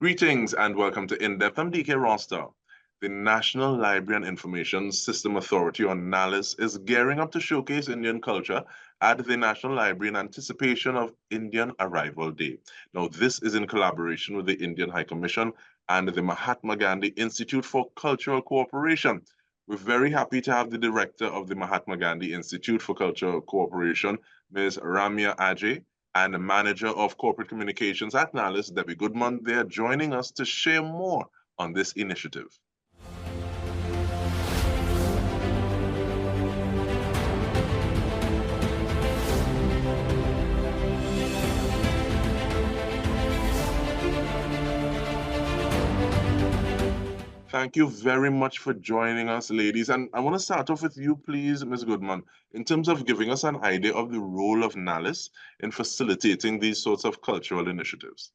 Greetings and welcome to In-Depth. I'm Dike Rostant. The National Library and Information System Authority, or NALIS, is gearing up to showcase Indian culture at the National Library in anticipation of Indian Arrival Day. Now, this is in collaboration with the Indian High Commission and the Mahatma Gandhi Institute for Cultural Cooperation. We're very happy to have the director of the Mahatma Gandhi Institute for Cultural Cooperation, Ms. Ramya Ajay, and the Manager of Corporate Communications at NALIS, Goodman. They are joining us to share more on this initiative. Thank you very much for joining us, ladies. And I want to start off with you, please, Ms. Goodman, in terms of giving us an idea of the role of NALIS in facilitating these sorts of cultural initiatives.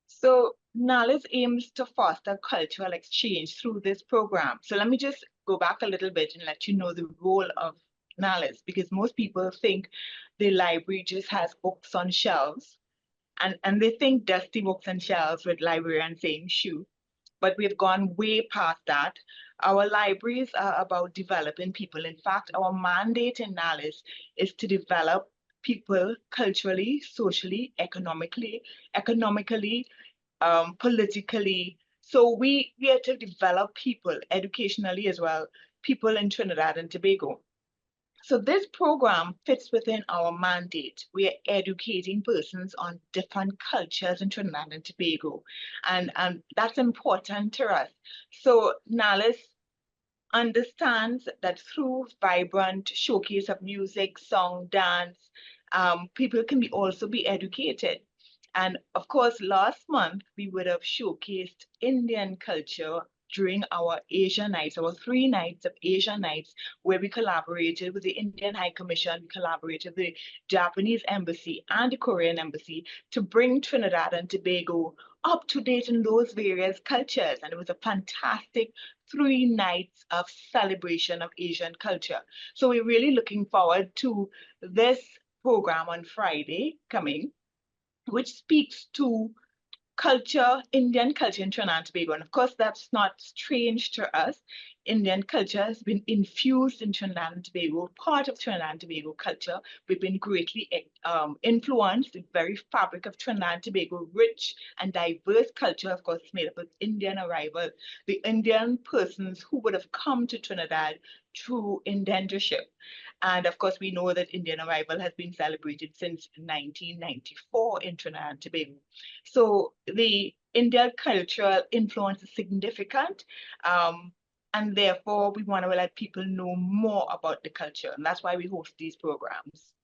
So NALIS aims to foster cultural exchange through this program. So let me just go back a little bit and let you know the role of NALIS, because most people think the library just has books on shelves, and they think dusty books on shelves with librarians saying shoo. But we've gone way past that. Our libraries are about developing people. In fact, our mandate in NALIS is to develop people culturally, socially, economically, politically. So we are to develop people educationally as well, people in Trinidad and Tobago. So this program fits within our mandate. We are educating persons on different cultures in Trinidad and Tobago, and that's important to us. So NALIS understands that through vibrant showcase of music, song, dance, people can also be educated. And of course, last month we would have showcased Indian culture during our Asia Nights, our 3 nights of Asia Nights, where we collaborated with the Indian High Commission, we collaborated with the Japanese Embassy and the Korean Embassy to bring Trinidad and Tobago up to date in those various cultures. And it was a fantastic 3 nights of celebration of Asian culture. So we're really looking forward to this program on Friday coming, which speaks to culture, Indian culture in Trinidad and Tobago. And of course, that's not strange to us. Indian culture has been infused in Trinidad and Tobago, part of Trinidad and Tobago culture. We've been greatly influenced. The very fabric of Trinidad and Tobago, rich and diverse culture, of course, is made up of Indian arrival, the Indian persons who would have come to Trinidad through indentureship. And of course, we know that Indian arrival has been celebrated since 1994 in Trinidad and Tobago. So the Indian cultural influence is significant. And therefore, we want to let people know more about the culture. And that's why we host these programs.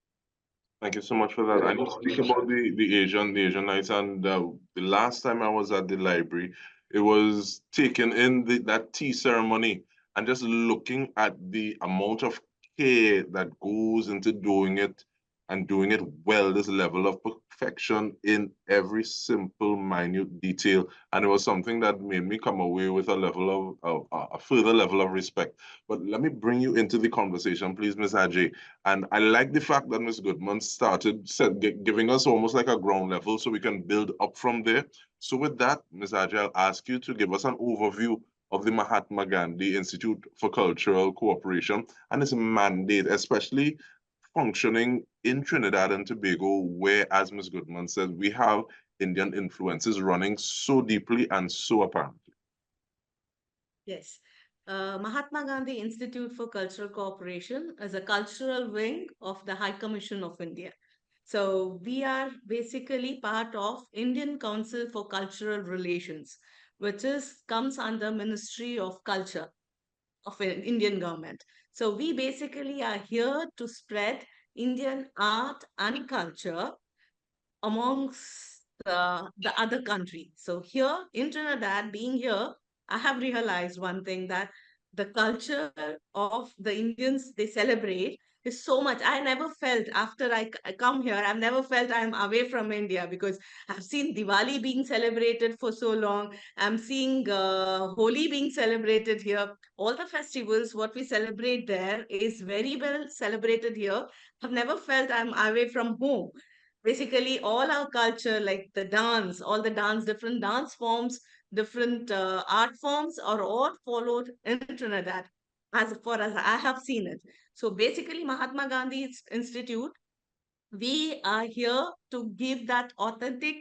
Thank you so much for that. I need to speak about the Asian Nights, and the last time I was at the library, it was taken in that tea ceremony, and just looking at the amount of care that goes into doing it and doing it well, this level of perfection in every simple, minute detail. And it was something that made me come away with a level of a further level of respect. But let me bring you into the conversation, please, Ms. Ajay. And I like the fact that Ms. Goodman giving us almost like a ground level so we can build up from there. So with that, Ms. Ajay, I'll ask you to give us an overview of the Mahatma Gandhi Institute for Cultural Cooperation and its mandate, especially functioning in Trinidad and Tobago, where, as Ms. Goodman said, we have Indian influences running so deeply and so apparently. Yes. Mahatma Gandhi Institute for Cultural Cooperation is a cultural wing of the High Commission of India. So we are basically part of Indian Council for Cultural Relations, which comes under Ministry of Culture of an Indian government. So we basically are here to spread Indian art and culture amongst the other country. So here in Trinidad, being here, I have realized one thing, that the culture of the Indians they celebrate is so much. I never felt after I come here, I've never felt I'm away from India, because I've seen Diwali being celebrated for so long. I'm seeing Holi being celebrated here. All the festivals, what we celebrate there is very well celebrated here. I've never felt I'm away from home. basically all our culture, like the dance, all the dance, different dance forms, different art forms are all followed in Trinidad, as far as I have seen it. So basically, Mahatma Gandhi Institute, we are here to give that authentic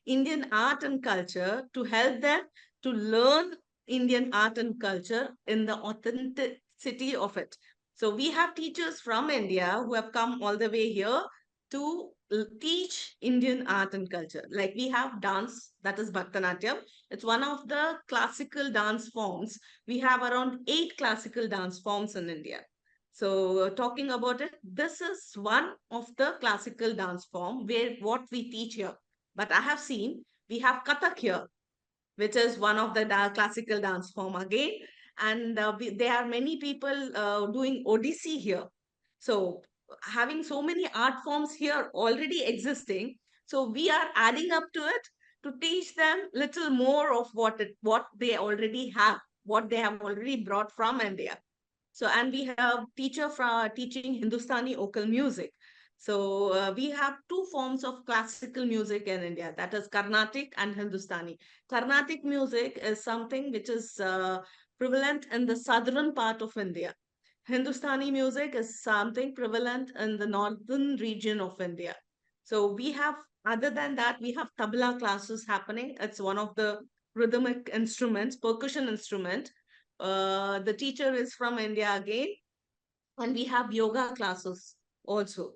Indian art and culture, to help them to learn Indian art and culture in the authenticity of it. So we have teachers from India who have come all the way here to teach Indian art and culture. Like we have dance, that is Bharatanatyam. It's one of the classical dance forms. We have around 8 classical dance forms in India. So, talking about it, this is one of the classical dance form where what we teach here. But I have seen we have Kathak here, which is one of the classical dance form again. And there are many people doing Odissi here. So, having so many art forms here already existing, so we are adding up to it to teach them little more of what they already have, what they have already brought from India. So, and we have teacher from teaching Hindustani vocal music. So, we have two forms of classical music in India, that is Carnatic and Hindustani. Carnatic music is something which is prevalent in the southern part of India. Hindustani music is something prevalent in the northern region of India. So we have, other than that, we have tabla classes happening. It's one of the rhythmic instruments, percussion instrument. The teacher is from India again, and we have yoga classes also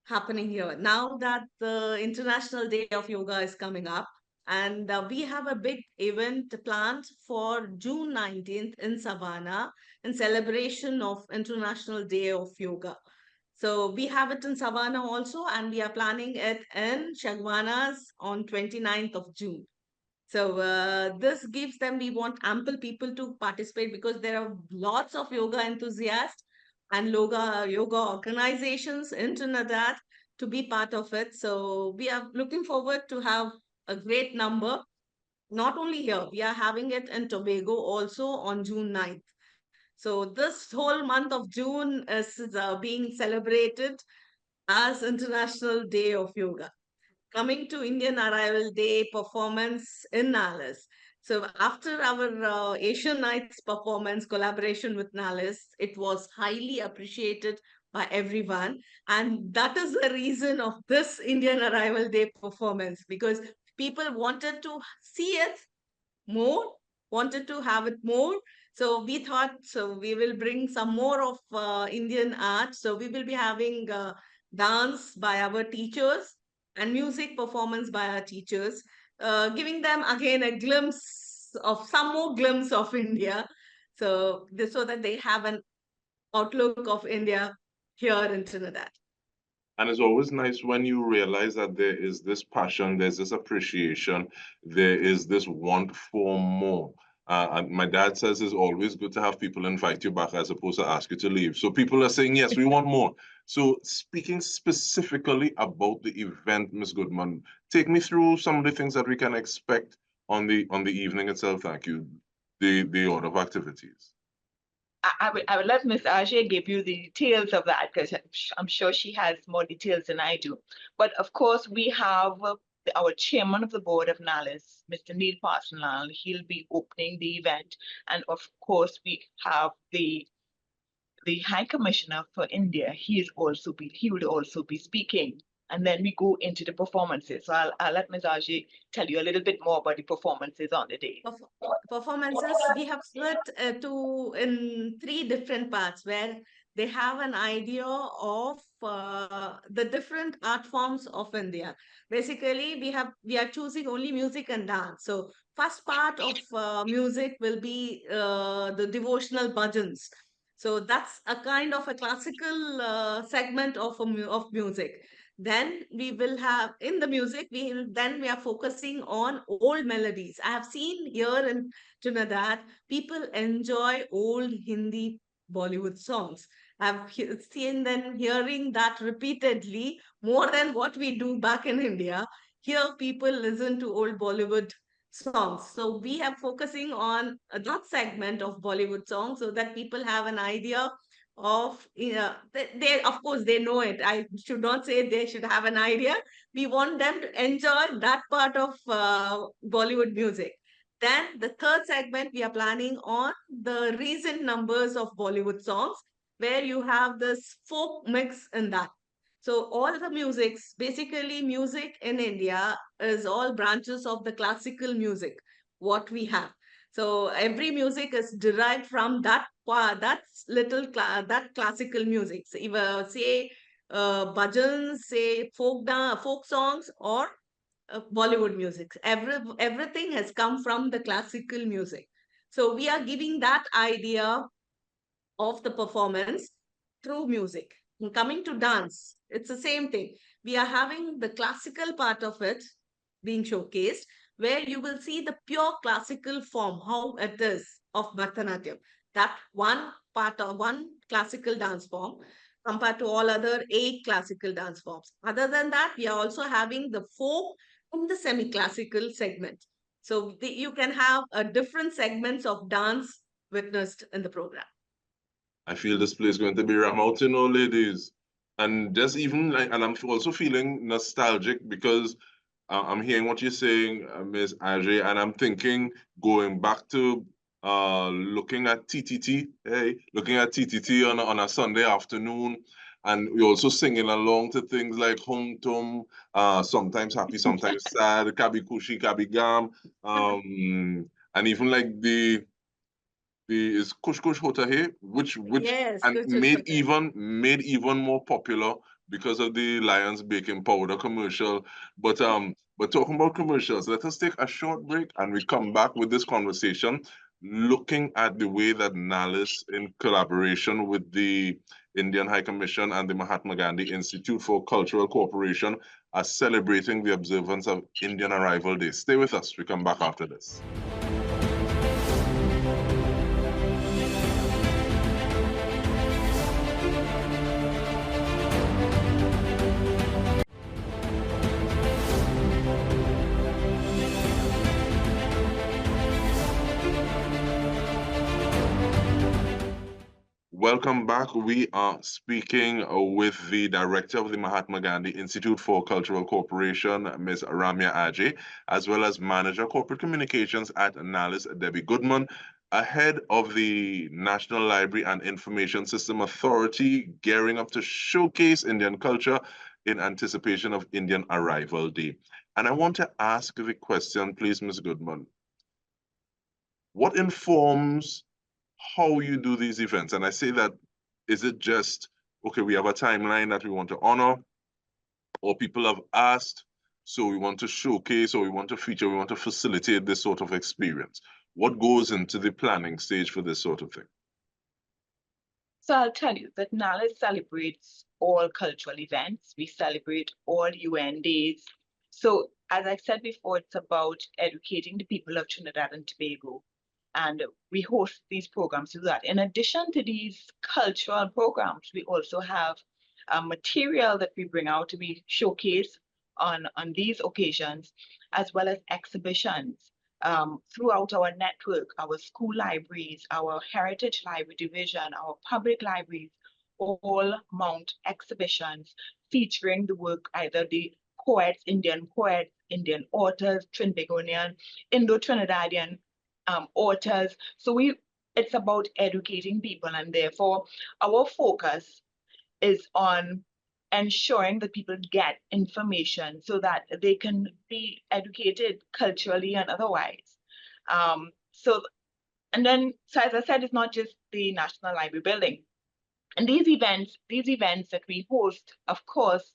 happening here. Now that the International Day of Yoga is coming up, and we have a big event planned for June 19th in Savannah in celebration of International Day of Yoga. So we have it in Savannah also, and we are planning it in Shagwanas on 29th of June. So this gives them, we want ample people to participate because there are lots of yoga enthusiasts and yoga organizations in Trinidad to be part of it. So we are looking forward to have a great number. Not only here, we are having it in Tobago also on June 9th. So this whole month of June is being celebrated as International Day of Yoga. Coming to Indian Arrival Day performance in NALIS. So after our Asian Nights performance collaboration with NALIS, it was highly appreciated by everyone. And that is the reason of this Indian Arrival Day performance, because people wanted to see it more, wanted to have it more. So we thought, so we will bring some more of Indian art. So we will be having dance by our teachers and music performance by our teachers, giving them again a glimpse of some more glimpse of India. So so that they have an outlook of India here in Trinidad. And it's always nice when you realize that there is this passion, there's this appreciation, there is this want for more. And my dad says it's always good to have people invite you back as opposed to ask you to leave. So people are saying, yes, we want more. So speaking specifically about the event, Ms. Goodman, take me through some of the things that we can expect on the evening itself. Thank you. The order of activities. I would let Ms. Ajay give you the details of that because I'm sure she has more details than I do. But of course, we have our chairman of the board of NALIS, Mr. Neil Parsonal. He'll be opening the event. And of course, we have the High Commissioner for India. He would also be speaking. And then we go into the performances. So I'll let Ms. Ajay tell you a little bit more about the performances on the day. Performances we have split to in 3 different parts where they have an idea of the different art forms of India. Basically, we are choosing only music and dance. So first part of music will be the devotional bhajans. So that's a kind of a classical segment of of music. Then we will have in the music, we are focusing on old melodies. I have seen here in Trinidad, people enjoy old Hindi Bollywood songs. I've seen them hearing that repeatedly more than what we do back in India. Here, people listen to old Bollywood songs. So we are focusing on that segment of Bollywood songs so that people have an idea of, they of course they know it. I should not say they should have an idea. We want them to enjoy that part of Bollywood music. Then the third segment, we are planning on the recent numbers of Bollywood songs, where you have this folk mix in that. So all the musics, basically music in India is all branches of the classical music, what we have. So every music is derived from that that that classical music. So if, say bhajans, say folk songs, or Bollywood music. Everything has come from the classical music. So we are giving that idea of the performance through music. And coming to dance, it's the same thing. We are having the classical part of it being showcased, where you will see the pure classical form, how it is of Bharatanatyam. That one part of one classical dance form compared to all other 8 classical dance forms. Other than that, we are also having the folk and the semi-classical segment. So you can have different segments of dance witnessed in the program. I feel this place is going to be ram out, ladies. And just even like, and I'm also feeling nostalgic because I'm hearing what you're saying, Ms. Ajay, and I'm thinking going back to looking at TTT, hey, looking at TTT on a Sunday afternoon, and we're also singing along to things like Home Tum, sometimes happy, sometimes sad, Kabi Kushi, Kabi Gam, and even like the is Kush Kush Hota Hai, which Yes, and good to share. made even more popular because of the Lions baking powder commercial. But talking about commercials, let us take a short break and we come back with this conversation, looking at the way that NALIS, in collaboration with the Indian High Commission and the Mahatma Gandhi Institute for Cultural Cooperation, are celebrating the observance of Indian Arrival Day. Stay with us. We come back after this. Welcome back. We are speaking with the director of the Mahatma Gandhi Institute for Cultural Cooperation, Ms. Ramya Ajay, as well as manager corporate communications at NALIS, Debbie Goodman, ahead of the National Library and Information System Authority gearing up to showcase Indian culture in anticipation of Indian Arrival Day. And I want to ask the question, please, Ms. Goodman. What informs how you do these events? And I say that, is it just, okay, we have a timeline that we want to honor, or people have asked, so we want to showcase, or we want to feature, we want to facilitate this sort of experience? What goes into the planning stage for this sort of thing? So I'll tell you that NALIS celebrates all cultural events. We celebrate all UN days. So as I said before, it's about educating the people of Trinidad and Tobago. And we host these programs to do that. In addition to these cultural programs, we also have material that we bring out to be showcased on these occasions, as well as exhibitions throughout our network, our school libraries, our heritage library division, our public libraries, all mount exhibitions featuring the work, either the poets, Indian authors, Trinbagonian, Indo-Trinidadian authors. So it's about educating people, and therefore our focus is on ensuring that people get information so that they can be educated culturally and otherwise. So as I said, it's not just the National Library building. And these events that we host, of course,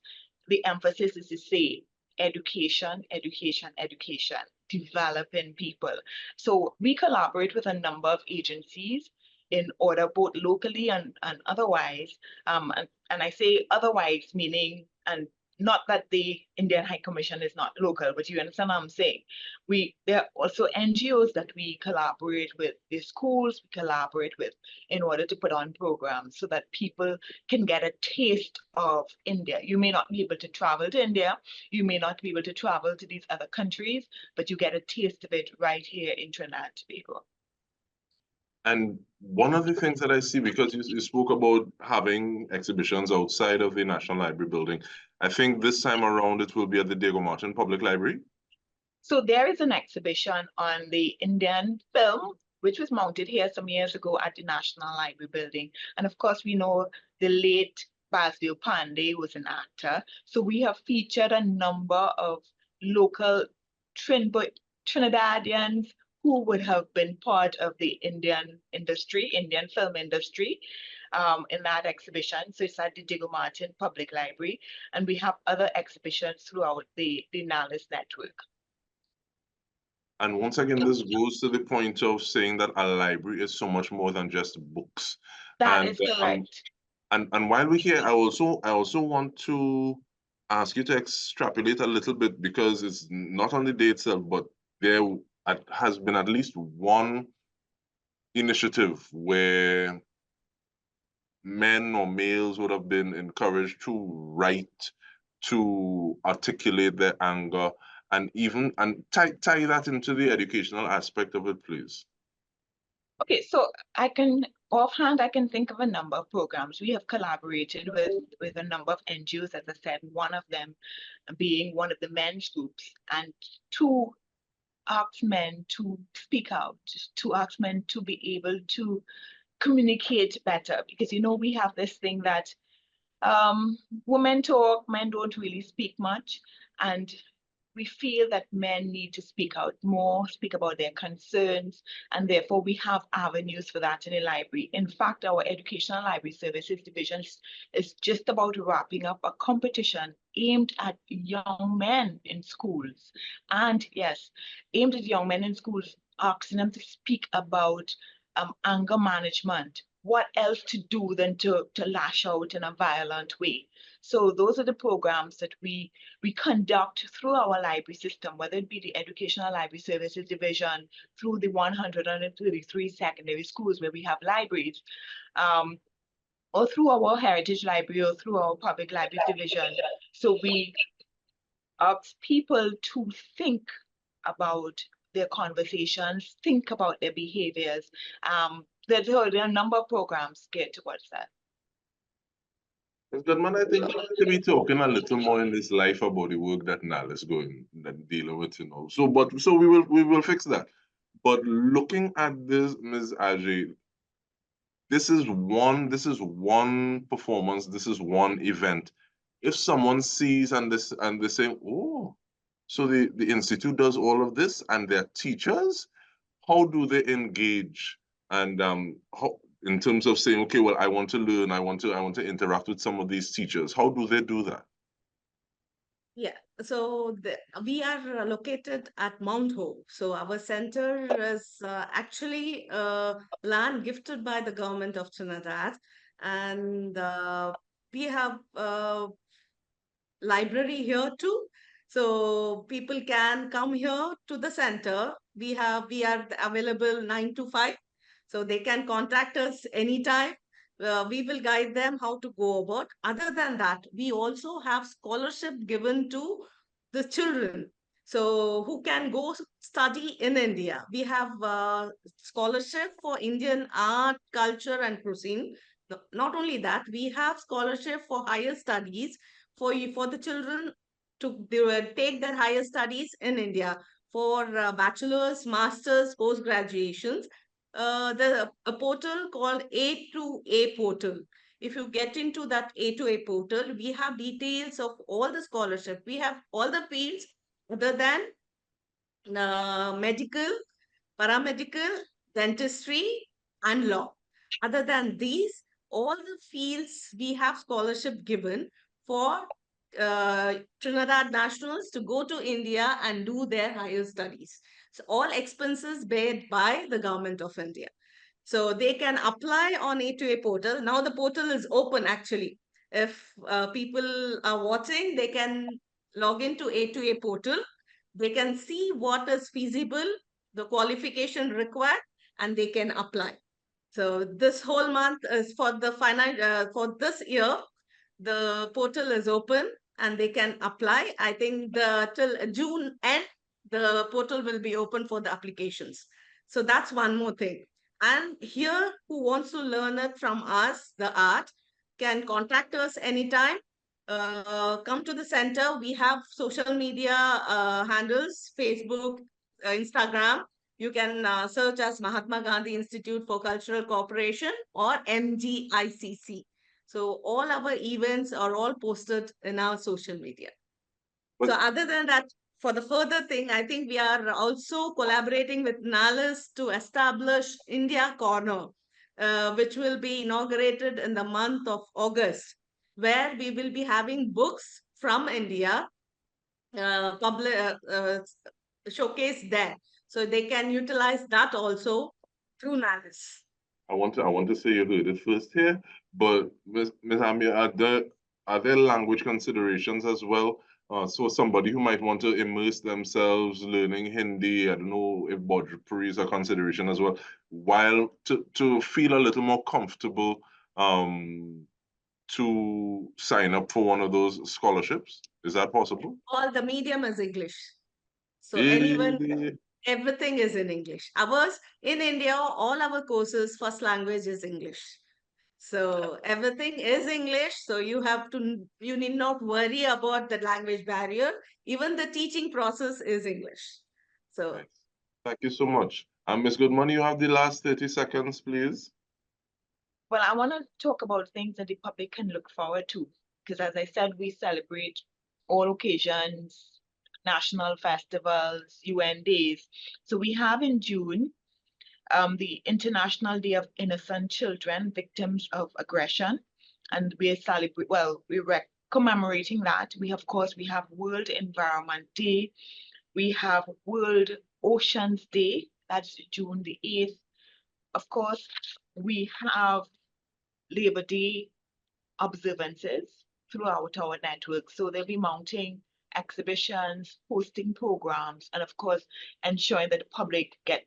the emphasis is to say education, education, education, developing people. So we collaborate with a number of agencies in order, both locally and otherwise. And I say otherwise, meaning, and not that the Indian High Commission is not local, but you understand what I'm saying. There are also NGOs that we collaborate with, the schools we collaborate with, in order to put on programs so that people can get a taste of India. You may not be able to travel to India, you may not be able to travel to these other countries, but you get a taste of it right here in Trinidad and Tobago. And one of the things that I see, because you spoke about having exhibitions outside of the National Library building, I think this time around it will be at the Diego Martin Public Library. So there is an exhibition on the Indian film, which was mounted here some years ago at the National Library building. And of course, we know the late Basil Pandey was an actor. So we have featured a number of local Trinidadians who would have been part of the Indian industry, Indian film industry, in that exhibition. So it's at the Diego Martin Public Library. And we have other exhibitions throughout the NALIS network. And once again, this goes to the point of saying that a library is so much more than just books. That And is correct. and while we're here, I also want to ask you to extrapolate a little bit, because it's not on the day itself, but there has been at least one initiative where men or males would have been encouraged to write, to articulate their anger, and even tie that into the educational aspect of it, please. Okay, so offhand, I can think of a number of programs. We have collaborated with a number of NGOs, as I said, one of them being one of the men's groups, and to ask men to speak out, to ask men to be able to communicate better. Because, we have this thing that women talk, men don't really speak much. And we feel that men need to speak out more, speak about their concerns, and therefore we have avenues for that in the library. In fact, our Educational Library Services Division is just about wrapping up a competition aimed at young men in schools. And yes, aimed at young men in schools, asking them to speak about anger management. What else to do than to lash out in a violent way? So those are the programs that we conduct through our library system, whether it be the Educational Library Services Division, through the 133 secondary schools where we have libraries, or through our Heritage Library or through our Public Library Division. So we ask people to think about their conversations, think about their behaviors. There are a number of programs geared towards that. Ms. Goodman, I think we need to be talking a little more in this life about the work that NAL is going and dealing with, So we will fix that. But looking at this, Ms. Ajay, this is one performance, this is one event. If someone sees and they say, oh, so the institute does all of this and they're teachers, how do they engage? And how, in terms of saying, okay, well, I want to learn, I want to interact with some of these teachers, how do they do that? Yeah, so we are located at Mount Hope. So our center is actually land gifted by the government of Trinidad, and we have library here too. So people can come here to the center. We are available 9 to 5. So they can contact us anytime. We will guide them how to go about. Other than that, we also have scholarship given to the children. So who can go study in India. We have scholarship for Indian art, culture, and cuisine. Not only that, we have scholarship for higher studies for the children to take their higher studies in India for bachelor's, master's, post graduations. A portal called A2A portal. If you get into that A2A portal, we have details of all the scholarship. We have all the fields other than medical, paramedical, dentistry, and law. Other than these, all the fields we have scholarship given for Trinidad nationals to go to India and do their higher studies. So all expenses paid by the government of India. So they can apply on A2A portal. Now the portal is open actually. If people are watching, they can log into A2A portal. They can see what is feasible, the qualification required, and they can apply. So this whole month is for the for this year. The portal is open and they can apply. I think till June end, the portal will be open for the applications. So that's one more thing. And here, who wants to learn it from us, the art, can contact us anytime. Come to the center. We have social media handles, Facebook, Instagram. You can search as Mahatma Gandhi Institute for Cultural Cooperation or MGICC. So all our events are all posted in our social media. So But other than that, for the further thing, I think we are also collaborating with NALIS to establish India Corner, which will be inaugurated in the month of August, where we will be having books from India showcased there. So they can utilize that also through NALIS. I want to say you heard it first here, but Ms. Amir, are there language considerations as well? So somebody who might want to immerse themselves learning Hindi, I don't know if Bhojpuri is a consideration as well, while to feel a little more comfortable to sign up for one of those scholarships. Is that possible? All the medium is English. So anyone, Eh, everything is in English. Ours in India, all our courses, first language is English. So everything is English. So you need not worry about the language barrier. Even the teaching process is English. So Nice. Thank you so much. And Ms. Goodman, you have the last 30 seconds, please. Well, I want to talk about things that the public can look forward to, because as I said, we celebrate all occasions, national festivals, UN days. So we have in June the International Day of Innocent Children, Victims of Aggression, and we're commemorating that. Of course, we have World Environment Day, we have World Oceans Day, that's June the 8th. Of course, we have Labor Day observances throughout our network. So they'll be mounting exhibitions, hosting programs, and of course, ensuring that the public get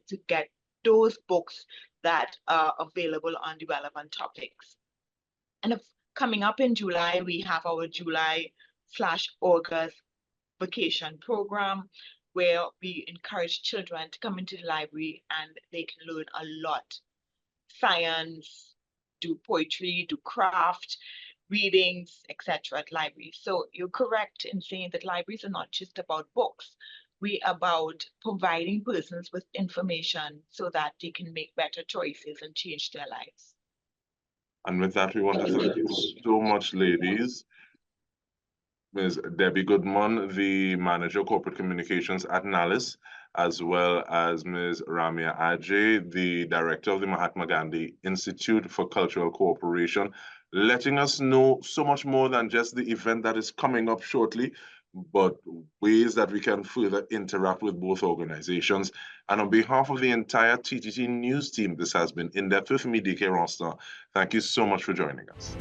those books that are available on the relevant topics. And coming up in July, we have our July/August vacation program where we encourage children to come into the library and they can learn a lot. Science, do poetry, do craft, readings, etc. at libraries. So you're correct in saying that libraries are not just about books. We are about providing persons with information so that they can make better choices and change their lives. And with that, we want to thank you so much, ladies. Ms. Debbie Goodman, the Manager of Corporate Communications at NALIS, as well as Ms. Ramya Ajay, the Director of the Mahatma Gandhi Institute for Cultural Cooperation, letting us know so much more than just the event that is coming up shortly, but ways that we can further interact with both organizations. And on behalf of the entire TTT News team, this has been In Depth with me, Dike Rostant. Thank you so much for joining us.